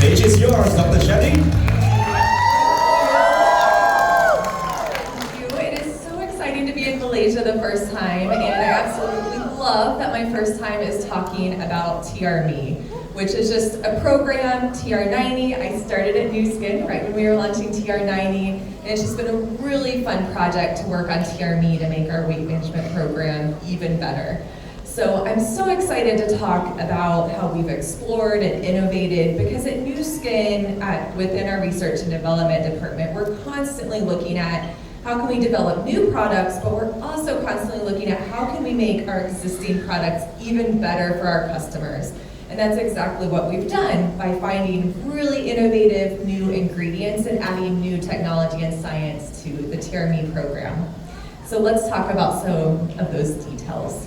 stage is yours, Dr. Shetty. Thank you. It is so exciting to be in Malaysia the first time, and I absolutely love that my first time is talking about TRME, which is just a program, TR90. I started at Nu Skin right when we were launching TR90, and it's just been a really fun project to work on TRME to make our weight management program even better. So I'm so excited to talk about how we've explored and innovated, because at Nu Skin, within our research and development department, we're constantly looking at how can we develop new products, but we're also constantly looking at how can we make our existing products even better for our customers. And that's exactly what we've done by finding really innovative new ingredients and adding new technology and science to the TRME program. So let's talk about some of those details.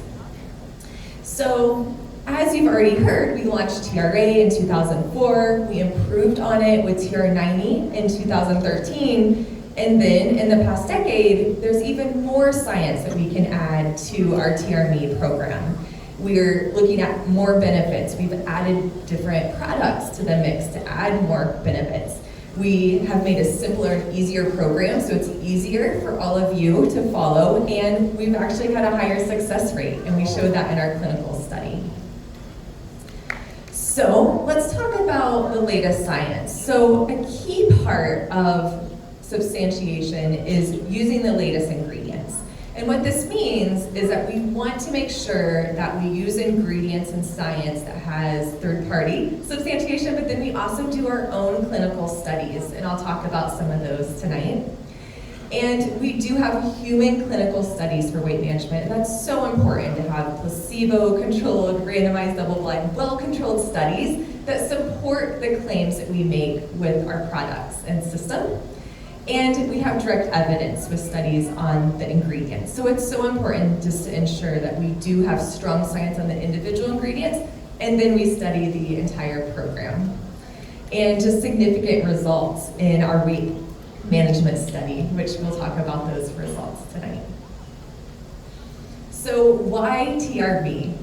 So, as you've already heard, we launched TRA in 2004, we improved on it with TR90 in 2013, and then in the past decade, there's even more science that we can add to our TRME program. We're looking at more benefits. We've added different products to the mix to add more benefits. We have made a simpler and easier program, so it's easier for all of you to follow, and we've actually had a higher success rate, and we showed that in our clinical study. So let's talk about the latest science. So a key part of substantiation is using the latest ingredients. And what this means is that we want to make sure that we use ingredients and science that has third-party substantiation, but then we also do our own clinical studies, and I'll talk about some of those tonight. And we do have human clinical studies for weight management, and that's so important to have placebo-controlled, randomized, double-blind, well-controlled studies that support the claims that we make with our products and system. And we have direct evidence with studies on the ingredients. So it's so important just to ensure that we do have strong science on the individual ingredients, and then we study the entire program. And just significant results in our weight management study, which we'll talk about those results tonight. So why TRB?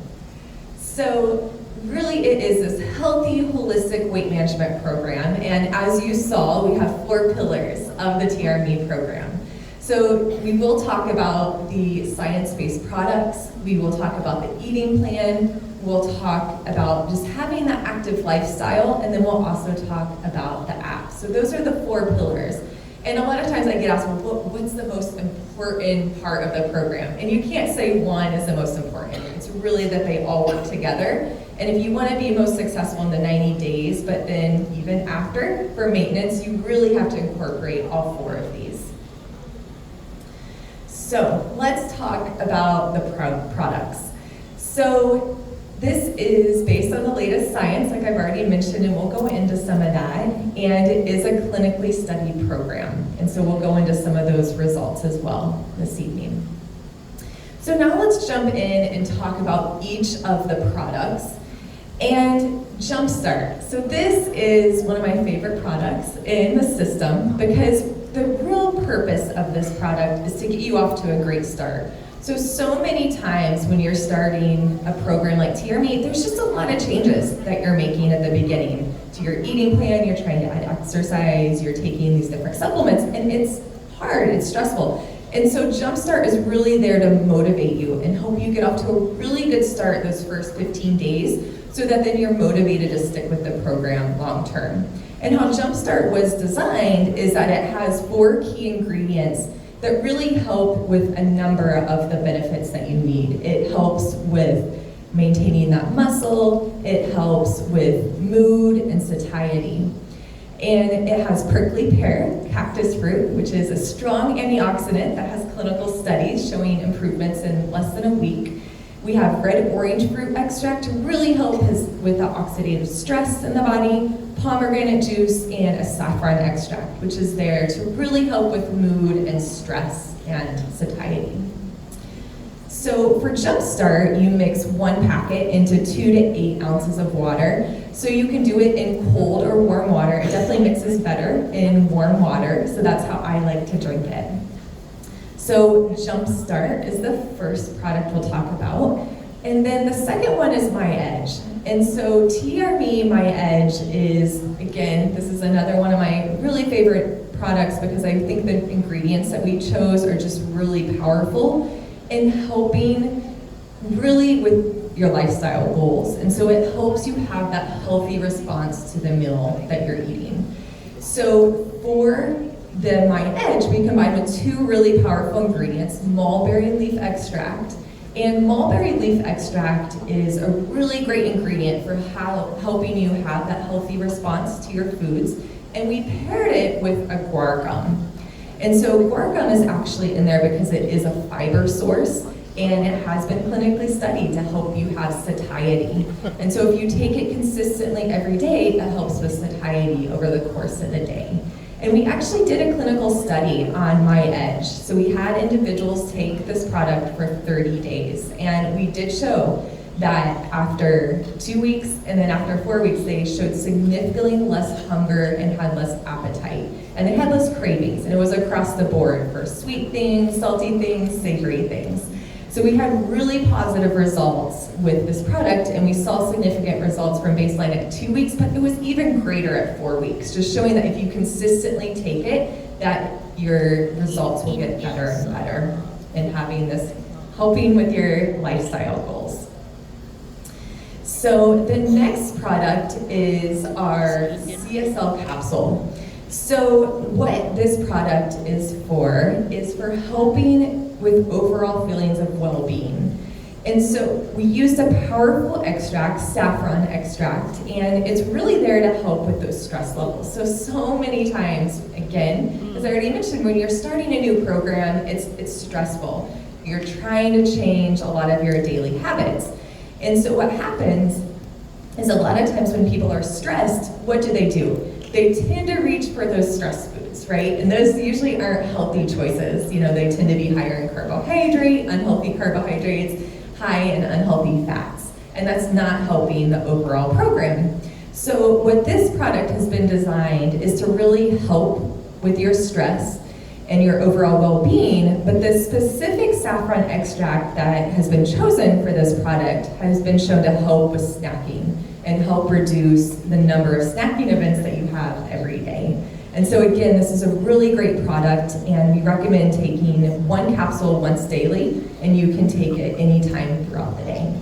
So really it is this healthy, holistic weight management program, and as you saw, we have 4 pillars of the TRME program. So we will talk about the science-based products, we will talk about the eating plan, we'll talk about just having that active lifestyle, and then we'll also talk about the app. So those are the 4 pillars. And a lot of times I get asked, well, what's the most important part of the program? And you can't say one is the most important. It's really that they all work together. And if you want to be most successful in the 90 days, but then even after, for maintenance, you really have to incorporate all 4 of these. So let's talk about the products. So this is based on the latest science, like I've already mentioned, and we'll go into some of that. And it is a clinically studied program. And so we'll go into some of those results as well this evening. So now let's jump in and talk about each of the products. And Jumpstart. So this is one of my favorite products in the system, because the real purpose of this product is to get you off to a great start. So many times when you're starting a program like TRME, there's just a lot of changes that you're making at the beginning to your eating plan. You're trying to add exercise, you're taking these different supplements, and it's hard, it's stressful. And so Jumpstart is really there to motivate you and help you get off to a really good start those first 15 days, so that then you're motivated to stick with the program long term. And how Jumpstart was designed is that it has 4 key ingredients that really help with a number of the benefits that you need. It helps with maintaining that muscle, it helps with mood and satiety. And it has prickly pear, cactus fruit, which is a strong antioxidant that has clinical studies showing improvements in less than a week. We have red orange fruit extract to really help with the oxidative stress in the body, pomegranate juice, and a saffron extract, which is there to really help with mood and stress and satiety. So for Jumpstart, you mix 1 packet into 2 to 8 ounces of water. So you can do it in cold or warm water. It definitely mixes better in warm water, so that's how I like to drink it. So Jumpstart is the first product we'll talk about. And then the second one is My Edge. And so TRME My Edge is, again, this is another one of my really favorite products because I think the ingredients that we chose are just really powerful in helping really with your lifestyle goals. And so it helps you have that healthy response to the meal that you're eating. So for the My Edge, we combine with two really powerful ingredients, mulberry leaf extract. And mulberry leaf extract is a really great ingredient for helping you have that healthy response to your foods. And we paired it with a guar gum. And so guar gum is actually in there because it is a fiber source and it has been clinically studied to help you have satiety. And so if you take it consistently every day, that helps with satiety over the course of the day. And we actually did a clinical study on My Edge. So we had individuals take this product for 30 days. And we did show that after 2 weeks and then after 4 weeks, they showed significantly less hunger and had less appetite. And they had less cravings. And it was across the board for sweet things, salty things, savory things. So we had really positive results with this product, and we saw significant results from baseline at 2 weeks, but it was even greater at 4 weeks, just showing that if you consistently take it, that your results will get better and better in having this, helping with your lifestyle goals. So the next product is our CSL capsule. So what this product is for helping with overall feelings of well-being. And so we used a powerful extract, saffron extract, and it's really there to help with those stress levels. So many times, again, as I already mentioned, when you're starting a new program, it's stressful. You're trying to change a lot of your daily habits. And so what happens is a lot of times when people are stressed, what do? They tend to reach for those stress foods, right? And those usually aren't healthy choices. You know, they tend to be higher in carbohydrate, unhealthy carbohydrates, high in unhealthy fats. And that's not helping the overall program. So what this product has been designed is to really help with your stress and your overall well-being, but the specific saffron extract that has been chosen for this product has been shown to help with snacking and help reduce the number of snacking events that you have every day. And so again, this is a really great product, and we recommend taking one capsule once daily, and you can take it anytime throughout the day.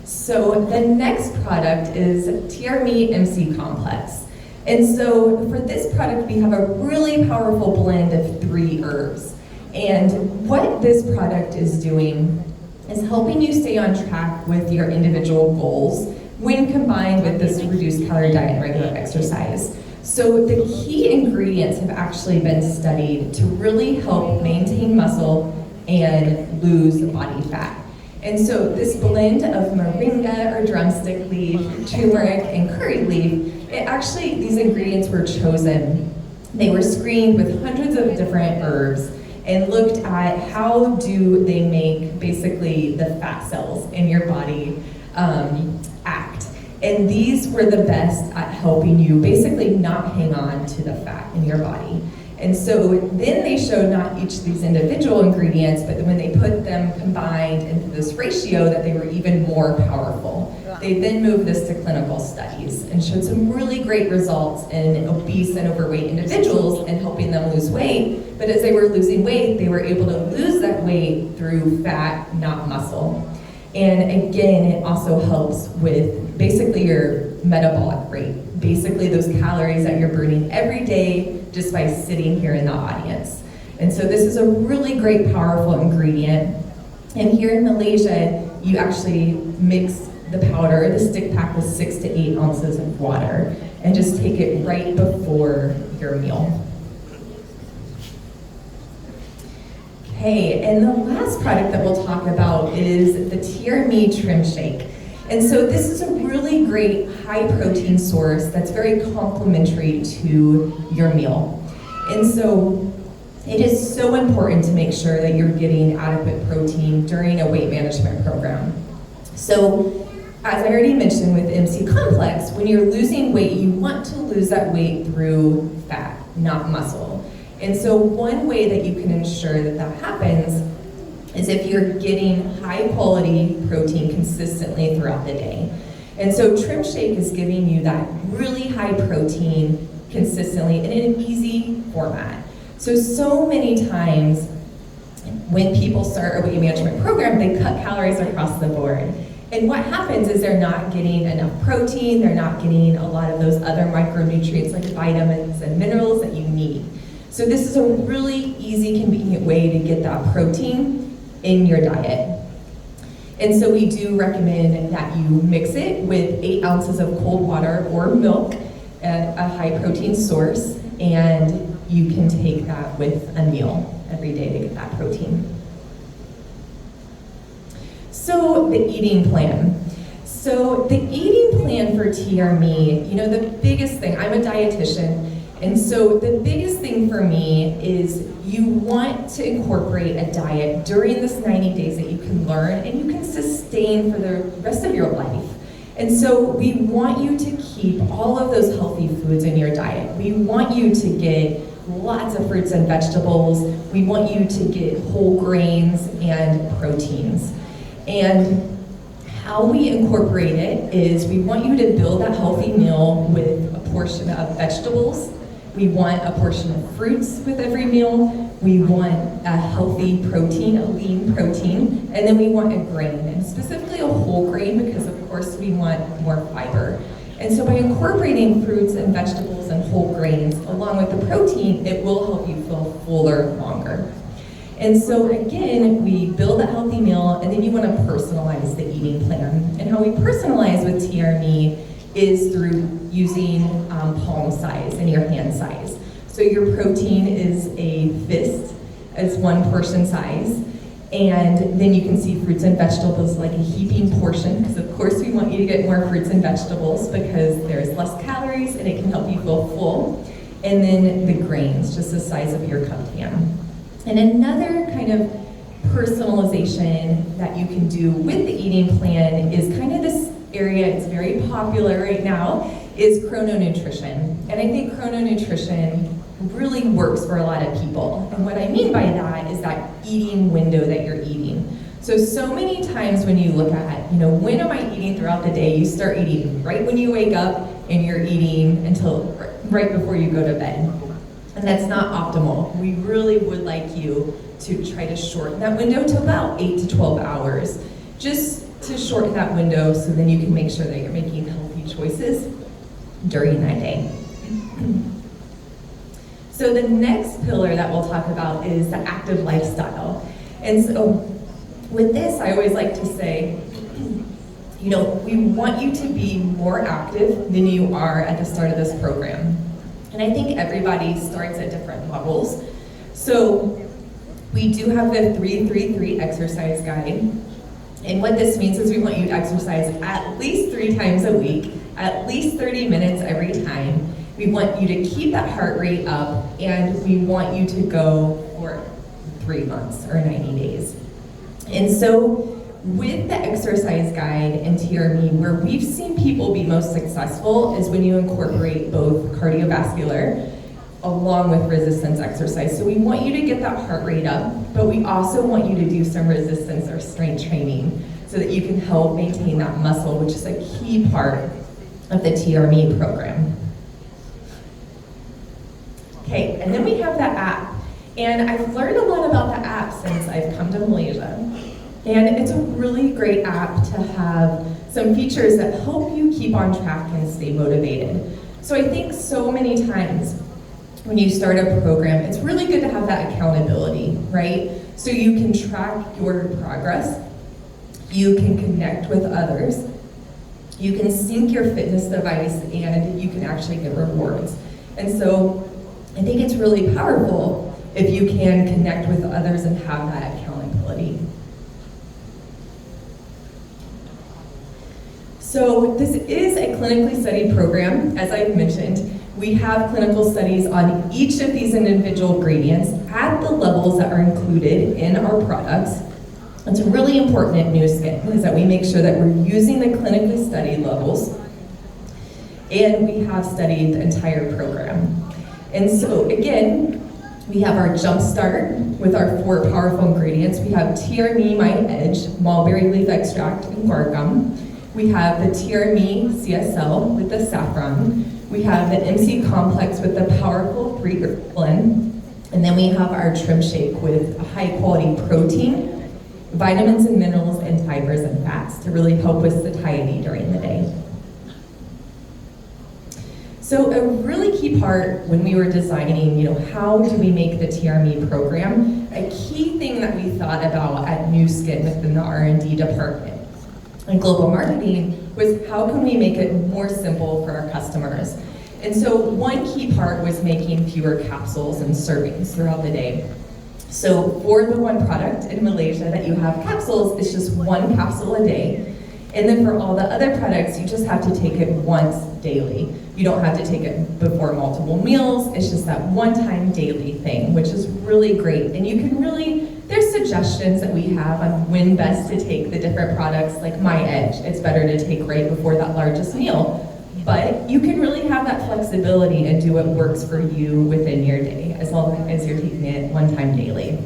So the next product is TRME MC Complex. And so for this product, we have a really powerful blend of 3 herbs. And what this product is doing is helping you stay on track with your individual goals when combined with this reduced calorie diet and regular exercise. So the key ingredients have actually been studied to really help maintain muscle and lose body fat. And so this blend of moringa or drumstick leaf, turmeric, and curry leaf, these ingredients were chosen. They were screened with hundreds of different herbs and looked at how do they make basically the fat cells in your body act. And these were the best at helping you basically not hang on to the fat in your body. And so then they showed not each of these individual ingredients, but when they put them combined into this ratio, that they were even more powerful. They then moved this to clinical studies and showed some really great results in obese and overweight individuals and helping them lose weight. But as they were losing weight, they were able to lose that weight through fat, not muscle. And again, it also helps with basically your metabolic rate, basically those calories that you're burning every day just by sitting here in the audience. And so this is a really great, powerful ingredient. And here in Malaysia, you actually mix the powder, the stick pack, with 6 to 8 ounces of water, and just take it right before your meal. Okay, and the last product that we'll talk about is the TRME Trim Shake. And so this is a really great high protein source that's very complementary to your meal. And so it is so important to make sure that you're getting adequate protein during a weight management program. So as I already mentioned with MC Complex, when you're losing weight, you want to lose that weight through fat, not muscle. And so one way that you can ensure that that happens is if you're getting high quality protein consistently throughout the day. And so Trim Shake is giving you that really high protein consistently and in an easy format. So many times when people start a weight management program, they cut calories across the board. And what happens is they're not getting enough protein, they're not getting a lot of those other micronutrients like vitamins and minerals that you need. So this is a really easy, convenient way to get that protein in your diet. And so we do recommend that you mix it with 8 ounces of cold water or milk at a high protein source, and you can take that with a meal every day to get that protein. So the eating plan. So the eating plan for TRME, you know, the biggest thing, I'm a dietitian, and so the biggest thing for me is you want to incorporate a diet during this 90 days that you can learn and you can sustain for the rest of your life. And so we want you to keep all of those healthy foods in your diet. We want you to get lots of fruits and vegetables. We want you to get whole grains and proteins. And how we incorporate it is we want you to build that healthy meal with a portion of vegetables. We want a portion of fruits with every meal. We want a healthy protein, a lean protein, and then we want a grain, and specifically a whole grain because of course we want more fiber. And so by incorporating fruits and vegetables and whole grains along with the protein, it will help you feel fuller longer. And so again, we build a healthy meal, and then you want to personalize the eating plan. And how we personalize with TRME is through using palm size and your hand size. So your protein is a fist, as 1 portion size, and then you can see fruits and vegetables like a heaping portion, because of course we want you to get more fruits and vegetables because there's less calories and it can help you feel full. And then the grains, just the size of your cupped hand. And another kind of personalization that you can do with the eating plan is kind of this area, it's very popular right now, is chrononutrition. And I think chrononutrition really works for a lot of people. And what I mean by that is that eating window that you're eating. So many times when you look at, you know, when am I eating throughout the day, you start eating right when you wake up and you're eating until right before you go to bed. And that's not optimal. We really would like you to try to shorten that window to about 8 to 12 hours, just to shorten that window so then you can make sure that you're making healthy choices during that day. So the next pillar that we'll talk about is the active lifestyle. And so with this, I always like to say, you know, we want you to be more active than you are at the start of this program. And I think everybody starts at different levels. So we do have the 3-3-3 exercise guide. And what this means is we want you to exercise at least 3 times a week, at least 30 minutes every time. We want you to keep that heart rate up, and we want you to go for 3 months or 90 days. And so with the exercise guide and TRME, where we've seen people be most successful is when you incorporate both cardiovascular along with resistance exercise. So we want you to get that heart rate up, but we also want you to do some resistance or strength training so that you can help maintain that muscle, which is a key part of the TRME program. Okay, and then we have the app. And I've learned a lot about the app since I've come to Malaysia. And it's a really great app to have some features that help you keep on track and stay motivated. So I think so many times when you start a program, it's really good to have that accountability, right? So you can track your progress, you can connect with others, you can sync your fitness device, and you can actually get rewards. And so I think it's really powerful if you can connect with others and have that accountability. So this is a clinically studied program, as I've mentioned. We have clinical studies on each of these individual ingredients at the levels that are included in our products. It's really important at Nu Skin is that we make sure that we're using the clinically studied levels, and we have studied the entire program. And so again, We have our Jumpstart with our 4 powerful ingredients. We have TRME My Edge, mulberry leaf extract, and guar gum. We have the TRME CSL with the saffron. We have the MC Complex with the powerful 3 blend. And then we have our Trim Shake with a high quality protein, vitamins and minerals, and fibers and fats to really help with satiety during the day. So a really key part when we were designing, how do we make the TRME program, a key thing that we thought about at Nu Skin within the R&D department and global marketing was how can we make it more simple for our customers. And so one key part was making fewer capsules and servings throughout the day. So for the one product in Malaysia that you have capsules, it's just 1 capsule a day. And then for all the other products, you just have to take it once daily. You don't have to take it before multiple meals. It's just that one-time daily thing, which is really great. And you can there's suggestions that we have on when best to take the different products, like My Edge. It's better to take right before that largest meal. But you can really have that flexibility and do what works for you within your day, as long as you're taking it one time daily.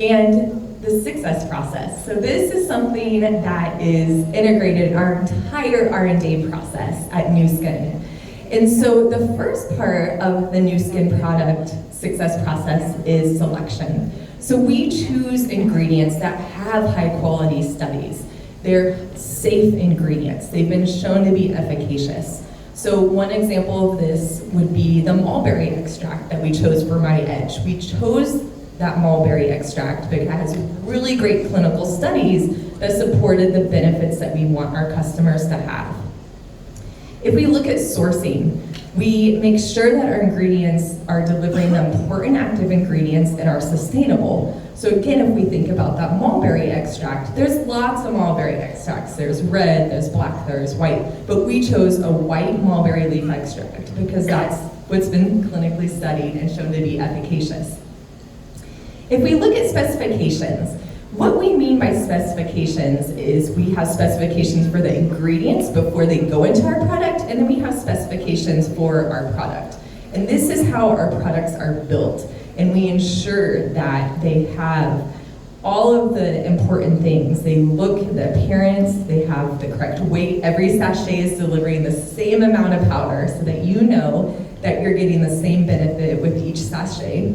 And the success process. So this is something that is integrated in our entire R&D process at Nu Skin. And so the first part of the Nu Skin product success process is selection. So we choose ingredients that have high quality studies. They're safe ingredients. They've been shown to be efficacious. So one example of this would be the mulberry extract that we chose for My Edge. We chose that mulberry extract because it has really great clinical studies that supported the benefits that we want our customers to have. If we look at sourcing, we make sure that our ingredients are delivering the important active ingredients and are sustainable. So again, if we think about that mulberry extract, there's lots of mulberry extracts. There's red, there's black, there's white, but we chose a white mulberry leaf extract because that's what's been clinically studied and shown to be efficacious. If we look at specifications, what we mean by specifications is we have specifications for the ingredients before they go into our product, and then we have specifications for our product. And this is how our products are built, and we ensure that they have all of the important things. They look, the appearance, they have the correct weight. Every sachet is delivering the same amount of powder so that you know that you're getting the same benefit with each sachet.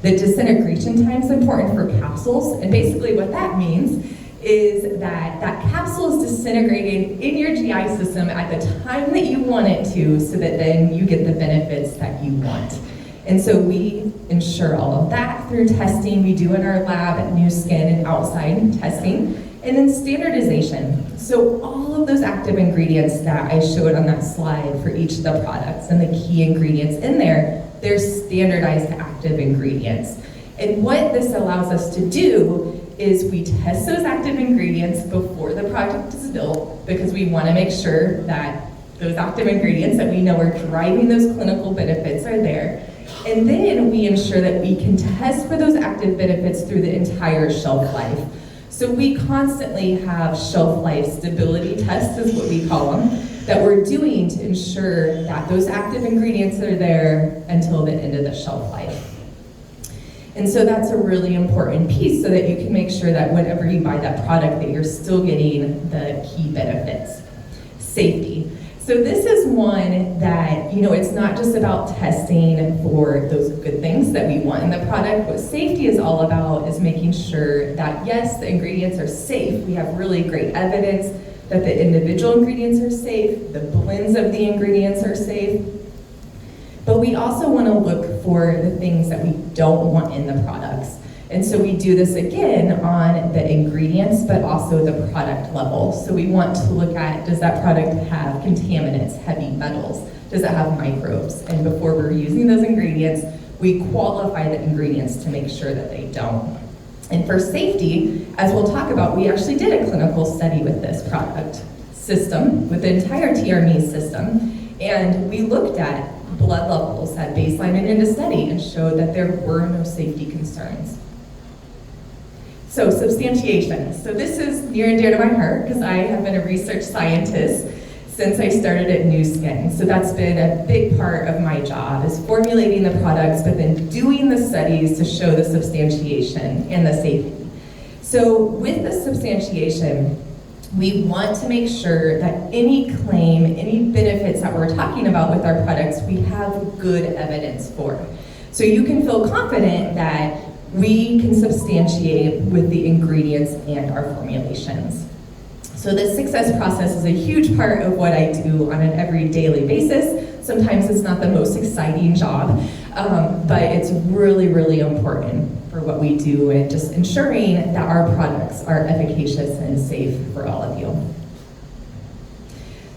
The disintegration time is important for capsules, and basically what that means is that that capsule is disintegrating in your GI system at the time that you want it to, so that then you get the benefits that you want. And so we ensure all of that through testing we do in our lab at Nu Skin and outside testing, and then standardization. So all of those active ingredients that I showed on that slide for each of the products and the key ingredients in there, they're standardized active ingredients. And what this allows us to do is we test those active ingredients before the product is built, because we want to make sure that those active ingredients that we know are driving those clinical benefits are there. And then we ensure that we can test for those active benefits through the entire shelf life. So we constantly have shelf life stability tests, is what we call them, that we're doing to ensure that those active ingredients are there until the end of the shelf life. And so that's a really important piece, so that you can make sure that whenever you buy that product that you're still getting the key benefits. Safety. So this is one that, it's not just about testing for those good things that we want in the product. What safety is all about is making sure that, yes, the ingredients are safe. We have really great evidence that the individual ingredients are safe, the blends of the ingredients are safe, but we also want to look for the things that we don't want in the products. And so we do this again on the ingredients, but also the product level. So we want to look at, does that product have contaminants, heavy metals? Does it have microbes? And before we're using those ingredients, we qualify the ingredients to make sure that they don't. And for safety, as we'll talk about, we actually did a clinical study with this product system, with the entire TRME system, and we looked at blood levels at baseline and in the study and showed that there were no safety concerns. So substantiation. So this is near and dear to my heart because I have been a research scientist since I started at Nu Skin. So that's been a big part of my job, is formulating the products, but then doing the studies to show the substantiation and the safety. So with the substantiation, we want to make sure that any claim, any benefits that we're talking about with our products, we have good evidence for. So you can feel confident that we can substantiate with the ingredients and our formulations. So the success process is a huge part of what I do on an every daily basis. Sometimes it's not the most exciting job, but it's really, really important for what we do and just ensuring that our products are efficacious and safe for all of you.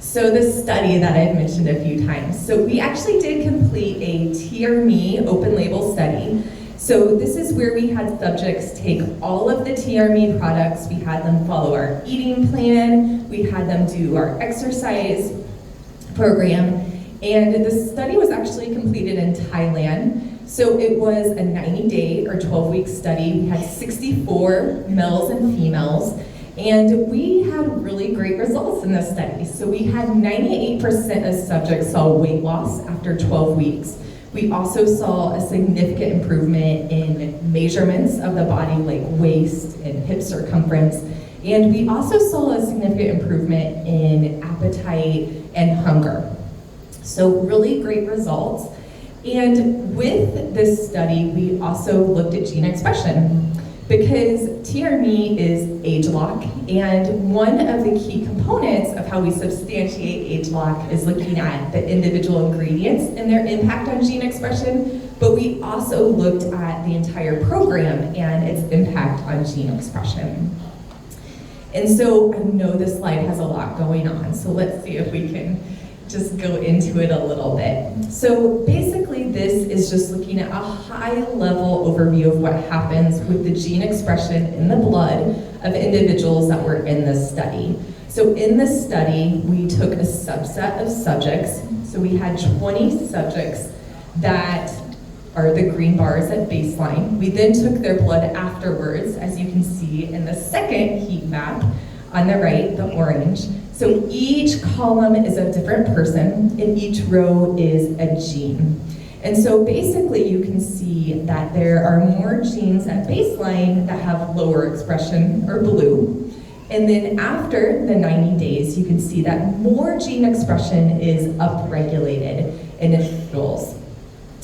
So the study that I've mentioned a few times. So we actually did complete a TRME open label study. So this is where we had subjects take all of the TRME products, we had them follow our eating plan, we had them do our exercise program, and the study was actually completed in Thailand. So it was a 90-day or 12-week study. We had 64 males and females, and we had really great results in this study. So we had 98% of subjects saw weight loss after 12 weeks. We also saw a significant improvement in measurements of the body, like waist and hip circumference. And we also saw a significant improvement in appetite and hunger. So really great results. And with this study, we also looked at gene expression, because TRME is age lock, and one of the key components of how we substantiate age lock is looking at the individual ingredients and their impact on gene expression, but we also looked at the entire program and its impact on gene expression. And so I know this slide has a lot going on, so let's see if we can just go into it a little bit. So basically this is just looking at a high-level overview of what happens with the gene expression in the blood of individuals that were in this study. So in this study, we took a subset of subjects. So we had 20 subjects that are the green bars at baseline. We then took their blood afterwards, as you can see in the second heat map on the right, the orange. So each column is a different person, and each row is a gene. And so basically you can see that there are more genes at baseline that have lower expression, or blue. And then after the 90 days, you can see that more gene expression is upregulated in individuals.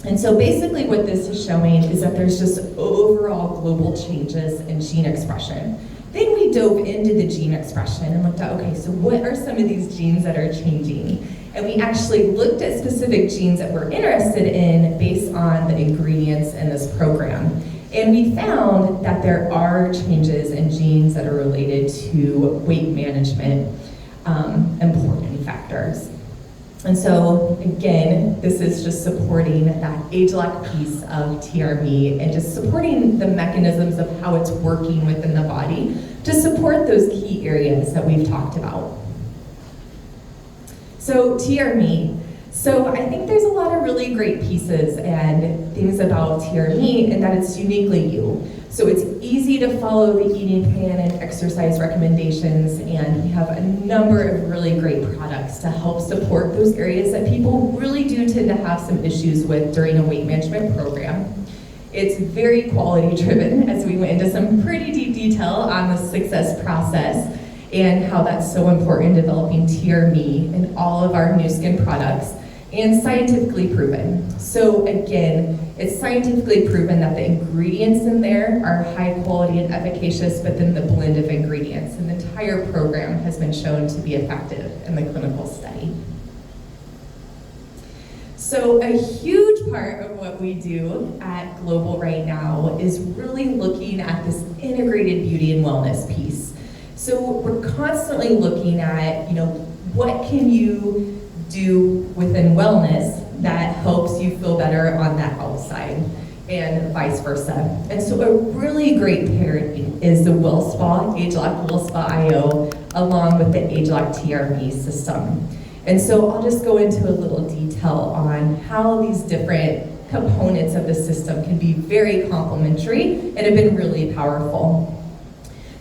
And so basically what this is showing is that there's just overall global changes in gene expression. Then we dove into the gene expression and looked at, okay, so what are some of these genes that are changing? And we actually looked at specific genes that we're interested in based on the ingredients in this program. And we found that there are changes in genes that are related to weight management, important factors. And so, again, this is just supporting that age-lock piece of TRME and just supporting the mechanisms of how it's working within the body to support those key areas that we've talked about. So, TRME. So I think there's a lot of really great pieces and things about TRME and that it's uniquely you. So it's easy to follow the eating plan and exercise recommendations, and we have a number of really great products to help support those areas that people really do tend to have some issues with during a weight management program. It's very quality driven, as we went into some pretty deep detail on the success process and how that's so important in developing TRME in all of our Nu Skin products, and scientifically proven. So again, it's scientifically proven that the ingredients in there are high quality and efficacious, but then the blend of ingredients and the entire program has been shown to be effective in the clinical study. So a huge part of what we do at Global right now is really looking at this integrated beauty and wellness piece. So we're constantly looking at, what can you do within wellness that helps you feel better on that outside, and vice versa. And so a really great pairing is the WellSpa, ageLOC WellSpa IO, along with the ageLOC TRME system. And so I'll just go into a little detail on how these different components of the system can be very complementary and have been really powerful.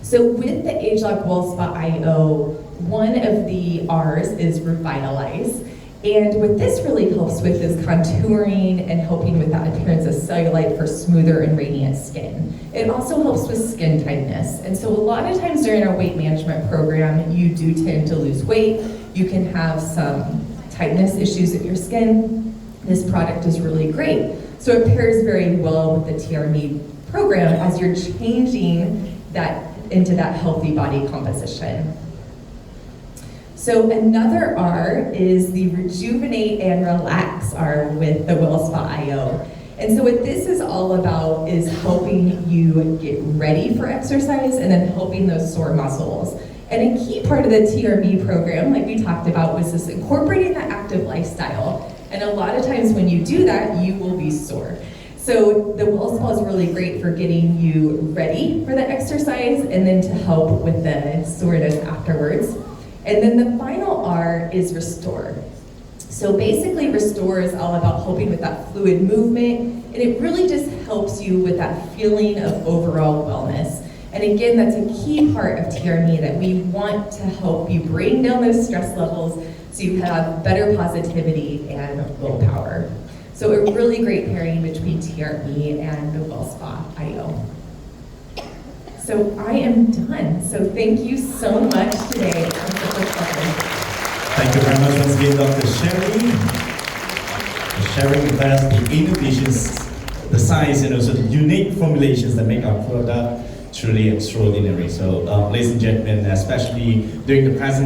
So with the ageLOC WellSpa IO, one of the R's is revitalize. And what this really helps with is contouring and helping with that appearance of cellulite for smoother and radiant skin. It also helps with skin tightness. And so a lot of times during our weight management program, you do tend to lose weight. You can have some tightness issues in your skin. This product is really great. So it pairs very well with the TRME program as you're changing that into that healthy body composition. So another R is the Rejuvenate and Relax R with the WellSpa IO. And so what this is all about is helping you get ready for exercise and then helping those sore muscles. And a key part of the TRME program, like we talked about, was this incorporating that active lifestyle. And a lot of times when you do that, you will be sore. So the WellSpa is really great for getting you ready for the exercise and then to help with the soreness afterwards. And then the final R is Restore. So basically Restore is all about helping with that fluid movement, and it really just helps you with that feeling of overall wellness. And again, that's a key part of TRME, that we want to help you bring down those stress levels so you have better positivity and willpower. So a really great pairing between TRME and the WellSpa IO. So I am done. So thank you so much today. Thank you very much once again, Dr. Sherry, for sharing with us the innovations, the science, and also the unique formulations that make our product truly extraordinary. So, ladies and gentlemen, especially during the present